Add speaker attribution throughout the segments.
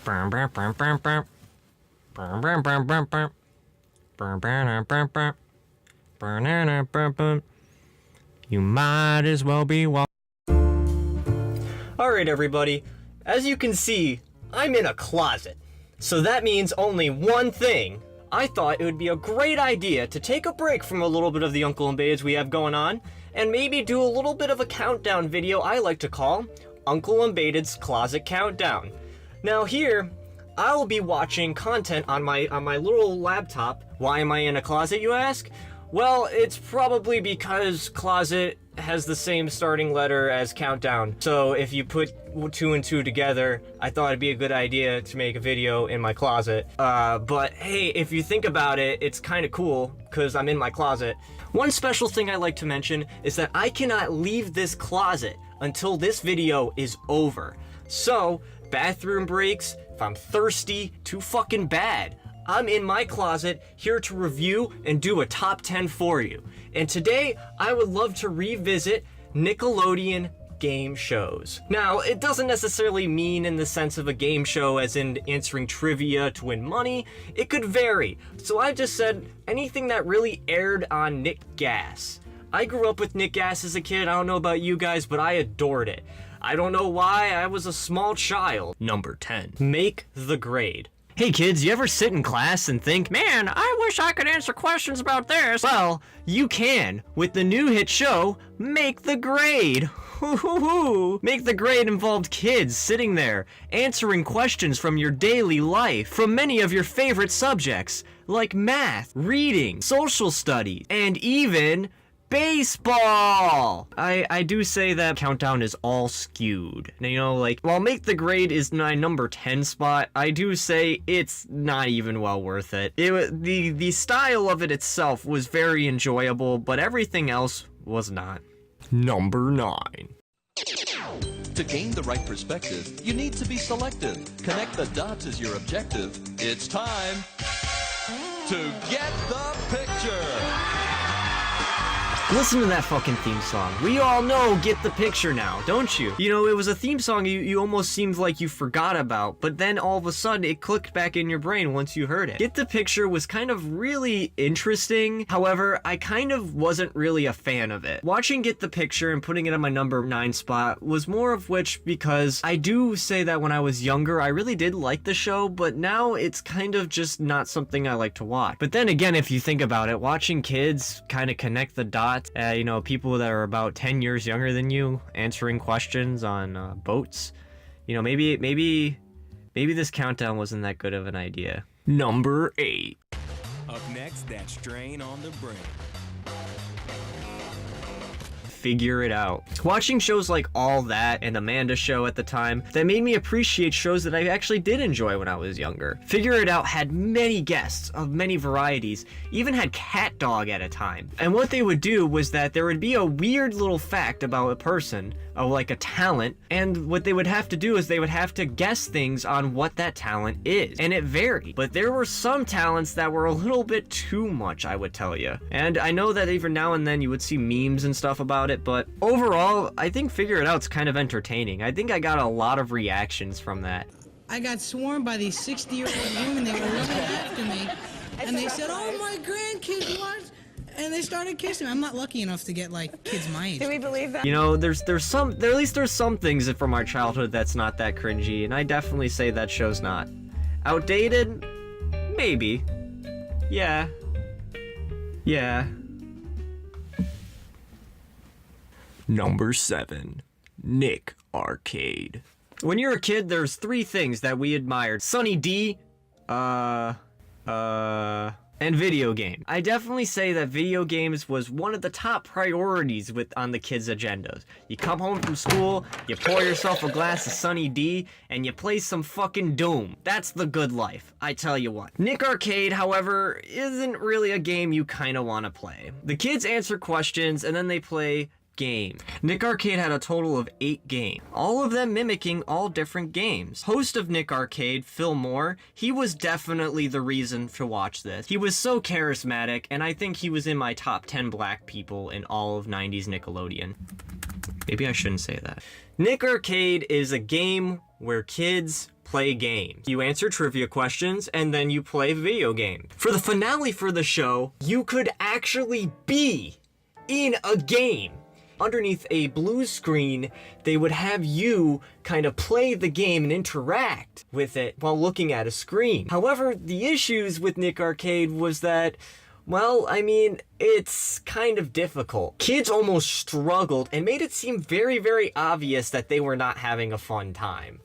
Speaker 1: You might as well be Alright everybody, as you can see, I'm in a closet. So that means only one thing. I thought it would be a great idea to take a break from a little bit of the Uncle and Bays we have going on, and maybe do a little bit of a countdown video I like to call Uncle and Baited's Closet Countdown. Now here, I will be watching content on my little laptop. Why am I in a closet, you ask? Well, it's probably because closet has the same starting letter as countdown. So if you put 2 and 2 together, I thought it'd be a good idea to make a video in my closet. But hey, if you think about it, it's kind of cool because I'm in my closet. One special thing I like to mention is that I cannot leave this closet until this video is over. So, bathroom breaks, if I'm thirsty, too fucking bad. I'm in my closet, here to review and do a top 10 for you. And today, I would love to revisit Nickelodeon Game Shows. Now, it doesn't necessarily mean in the sense of a game show as in answering trivia to win money. It could vary. So I just said anything that really aired on Nick Gas. I grew up with Nick Gas as a kid. I don't know about you guys, but I adored it. I don't know why, I was a small child. Number 10. Make the grade. Hey kids, you ever sit in class and think, man, I wish I could answer questions about this? Well, you can with the new hit show, Make the Grade. Make the Grade involved kids sitting there, answering questions from your daily life, from many of your favorite subjects, like math, reading, social studies, and even baseball! I do say that countdown is all skewed. You know, like, while Make the Grade is my number 10 spot, I do say it's not even well worth it. The style of it itself was very enjoyable, but everything else was not. Number 9.
Speaker 2: To gain the right perspective, you need to be selective. Connect the dots is your objective. It's time to get the picture.
Speaker 1: Listen to that fucking theme song. We all know Get the Picture now, don't you? You know, it was a theme song you almost seemed like you forgot about, but then all of a sudden it clicked back in your brain once you heard it. Get the Picture was kind of really interesting. However, I kind of wasn't really a fan of it. Watching Get the Picture and putting it on my number 9 spot was more of which because I do say that when I was younger, I really did like the show, but now it's kind of just not something I like to watch. But then again, if you think about it, watching kids kind of connect the dots, you know, people that are about 10 years younger than you answering questions on boats. You know, maybe this countdown wasn't that good of an idea. Number 8.
Speaker 3: Up next, that strain on the brain.
Speaker 1: Figure It Out. Watching shows like All That and Amanda Show at the time, that made me appreciate shows that I actually did enjoy when I was younger. Figure It Out had many guests of many varieties, even had Cat Dog at a time. And what they would do was that there would be a weird little fact about a person, like a talent, and what they would have to do is they would have to guess things on what that talent is. And it varied. But there were some talents that were a little bit too much, I would tell you. And I know that even now and then you would see memes and stuff about it, but overall, I think Figure It Out's kind of entertaining. I think I got a lot of reactions from that.
Speaker 4: I got swarmed by these 60-year-old women. They were running after me, and they said, "Oh, my grandkids watch," and they started kissing me. I'm not lucky enough to get like kids my age.
Speaker 5: Do we believe that?
Speaker 1: You know, there's some things from our childhood that's not that cringy, and I definitely say that show's not. Outdated? Maybe. Yeah. Number 7. Nick Arcade. When you're a kid, there's 3 things that we admired. Sunny D, and video game. I definitely say that video games was one of the top priorities on the kids' agendas. You come home from school, you pour yourself a glass of Sunny D, and you play some fucking Doom. That's the good life, I tell you what. Nick Arcade, however, isn't really a game you kinda wanna play. The kids answer questions, and then they play game. Nick Arcade had a total of 8 games, all of them mimicking all different games. Host of Nick Arcade, Phil Moore, he was definitely the reason to watch this. He was so charismatic, and I think he was in my top 10 black people in all of 90s Nickelodeon. Maybe I shouldn't say that. Nick Arcade is a game where kids play games. You answer trivia questions, and then you play video games. For the finale for the show, you could actually be in a game. Underneath a blue screen, they would have you kind of play the game and interact with it while looking at a screen. However, the issues with Nick Arcade was that, well, I mean, it's kind of difficult. Kids almost struggled and made it seem very, very obvious that they were not having a fun time.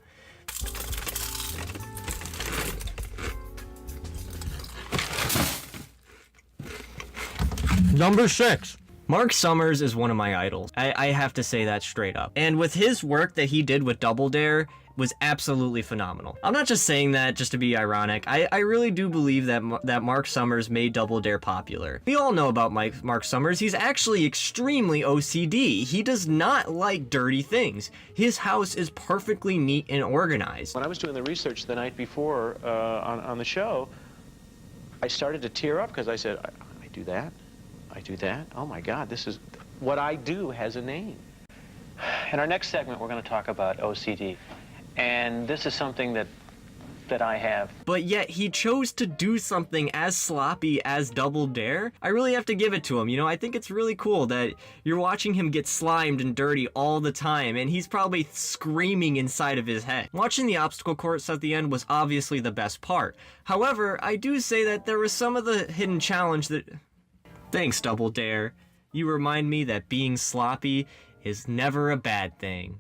Speaker 1: Number 6. Mark Summers is one of my idols. I have to say that straight up. And with his work that he did with Double Dare was absolutely phenomenal. I'm not just saying that just to be ironic. I really do believe that Mark Summers made Double Dare popular. We all know about Mark Summers. He's actually extremely OCD. He does not like dirty things. His house is perfectly neat and organized.
Speaker 5: When I was doing the research the night before on the show, I started to tear up because I said, I do that. I do that. Oh my God, this is what I do has a name. In our next segment, we're going to talk about OCD. And this is something that I have.
Speaker 1: But yet he chose to do something as sloppy as Double Dare. I really have to give it to him. You know, I think it's really cool that you're watching him get slimed and dirty all the time, and he's probably screaming inside of his head. Watching the obstacle course at the end was obviously the best part. However, I do say that there was some of the hidden challenge that... Thanks, Double Dare. You remind me that being sloppy is never a bad thing.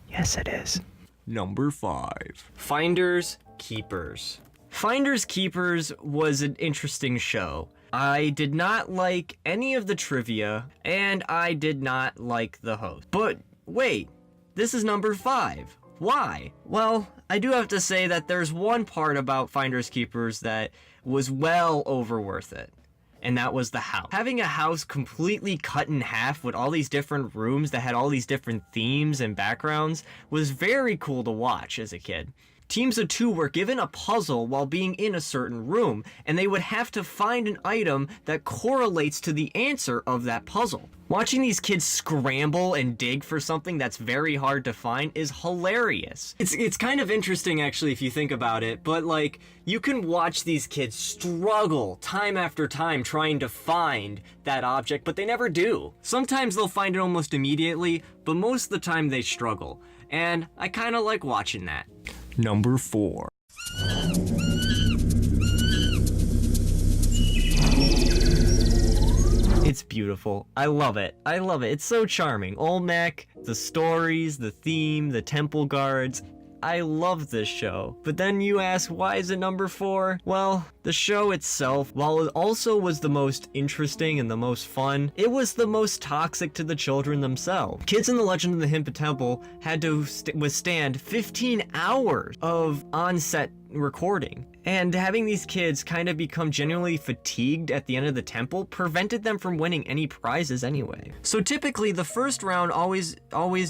Speaker 1: Yes, it is.
Speaker 3: Number 5.
Speaker 1: Finders Keepers. Finders Keepers was an interesting show. I did not like any of the trivia, and I did not like the host. But wait, this is number 5. Why? Well, I do have to say that there's one part about Finders Keepers that was well over worth it. And that was the house. Having a house completely cut in half with all these different rooms that had all these different themes and backgrounds was very cool to watch as a kid. Teams of 2 were given a puzzle while being in a certain room, and they would have to find an item that correlates to the answer of that puzzle. Watching these kids scramble and dig for something that's very hard to find is hilarious. It's kind of interesting actually if you think about it, but like, you can watch these kids struggle time after time trying to find that object, but they never do. Sometimes they'll find it almost immediately, but most of the time they struggle. And I kind of like watching that.
Speaker 3: Number 4.
Speaker 1: It's beautiful. I love it. I love it. It's so charming. Olmec, the stories, the theme, the temple guards. I love this show. But then you ask, why is it number 4? Well, the show itself, while it also was the most interesting and the most fun, it was the most toxic to the children themselves. Kids in the Legend of the Hidden Temple had to withstand 15 hours of on-set recording. And having these kids kind of become genuinely fatigued at the end of the temple prevented them from winning any prizes anyway. So typically, the first round always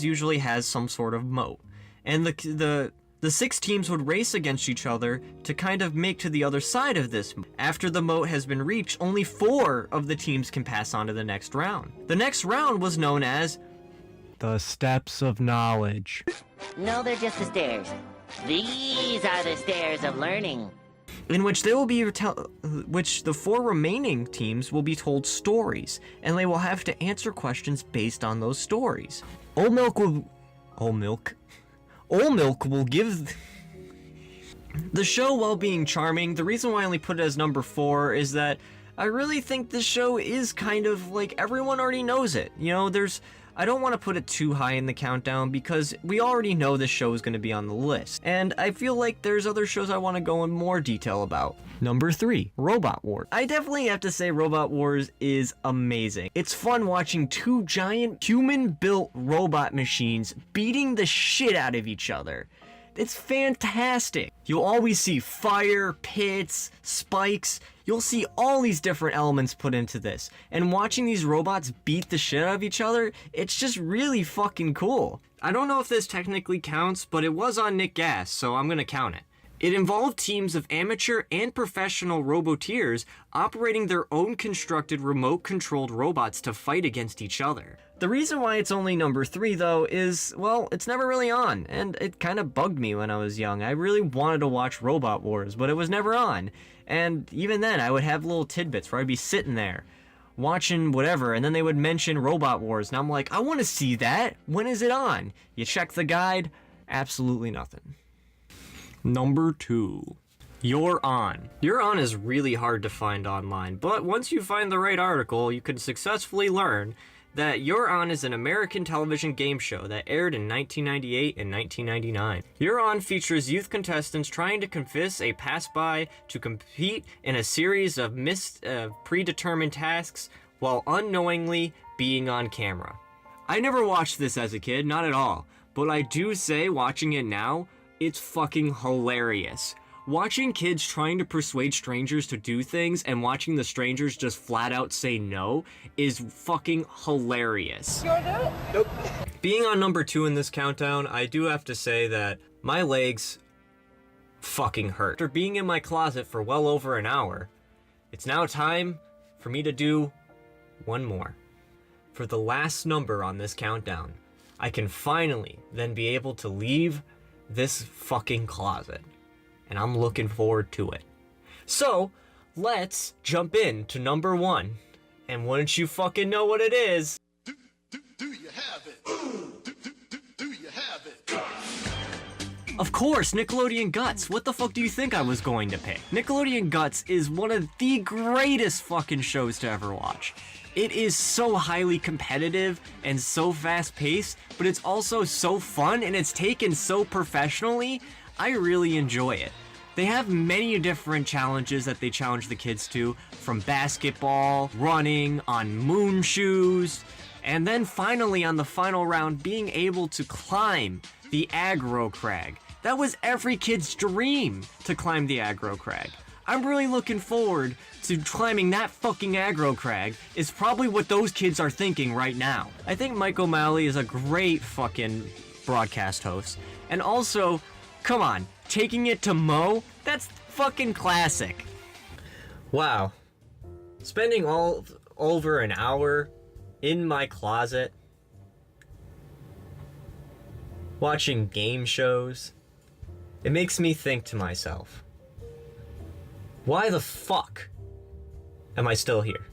Speaker 1: usually has some sort of moat. And the 6 teams would race against each other to kind of make to the other side of this. After the moat has been reached, only 4 of the teams can pass on to the next round. The next round was known as the Steps of Knowledge.
Speaker 6: No, they're just the stairs. These are the stairs of learning.
Speaker 1: In which they will be which the 4 remaining teams will be told stories, and they will have to answer questions based on those stories. Old Milk will give the show, while being charming. The reason why I only put it as number 4 is that I really think this show is kind of like everyone already knows it. You know, I don't want to put it too high in the countdown because we already know this show is going to be on the list. And I feel like there's other shows I want to go in more detail about. Number 3, Robot Wars. I definitely have to say Robot Wars is amazing. It's fun watching 2 giant human-built robot machines beating the shit out of each other. It's fantastic. You'll always see fire, pits, spikes. You'll see all these different elements put into this. And watching these robots beat the shit out of each other, it's just really fucking cool. I don't know if this technically counts, but it was on Nick Gas, so I'm gonna count it. It involved teams of amateur and professional roboteers operating their own constructed remote-controlled robots to fight against each other. The reason why it's only number 3 though is, well, it's never really on, and it kind of bugged me when I was young. I really wanted to watch Robot Wars, but it was never on. And even then, I would have little tidbits where I'd be sitting there, watching whatever, and then they would mention Robot Wars, and I'm like, I want to see that! When is it on? You check the guide, absolutely nothing.
Speaker 3: Number 2.
Speaker 1: Youre On. Youre On is really hard to find online, but once you find the right article, you can successfully learn that Youre On is an American television game show that aired in 1998 and 1999. Youre On features youth contestants trying to convince a passerby to compete in a series of predetermined tasks while unknowingly being on camera. I never watched this as a kid, not at all, but I do say watching it now, it's fucking hilarious. Watching kids trying to persuade strangers to do things and watching the strangers just flat out say no is fucking hilarious. You wanna do it? Nope. Being on number 2 in this countdown, I do have to say that my legs fucking hurt. After being in my closet for well over an hour, it's now time for me to do one more. For the last number on this countdown, I can finally then be able to leave this fucking closet, and I'm looking forward to it. So let's jump into number 1, and wouldn't you fucking know what it is?
Speaker 7: Do you have it? Do you have it?
Speaker 1: Of course, Nickelodeon Guts. What the fuck do you think I was going to pick? Nickelodeon Guts is one of the greatest fucking shows to ever watch. It is so highly competitive and so fast-paced, but it's also so fun and it's taken so professionally. I really enjoy it. They have many different challenges that they challenge the kids to, from basketball, running, on moon shoes, and then finally on the final round, being able to climb the aggro crag. That was every kid's dream, to climb the aggro crag. I'm really looking forward to climbing that fucking aggro crag is probably what those kids are thinking right now. I think Mike O'Malley is a great fucking broadcast host. And also, come on, taking it to Mo, that's fucking classic. Wow. Spending over an hour in my closet watching game shows, it makes me think to myself, why the fuck am I still here?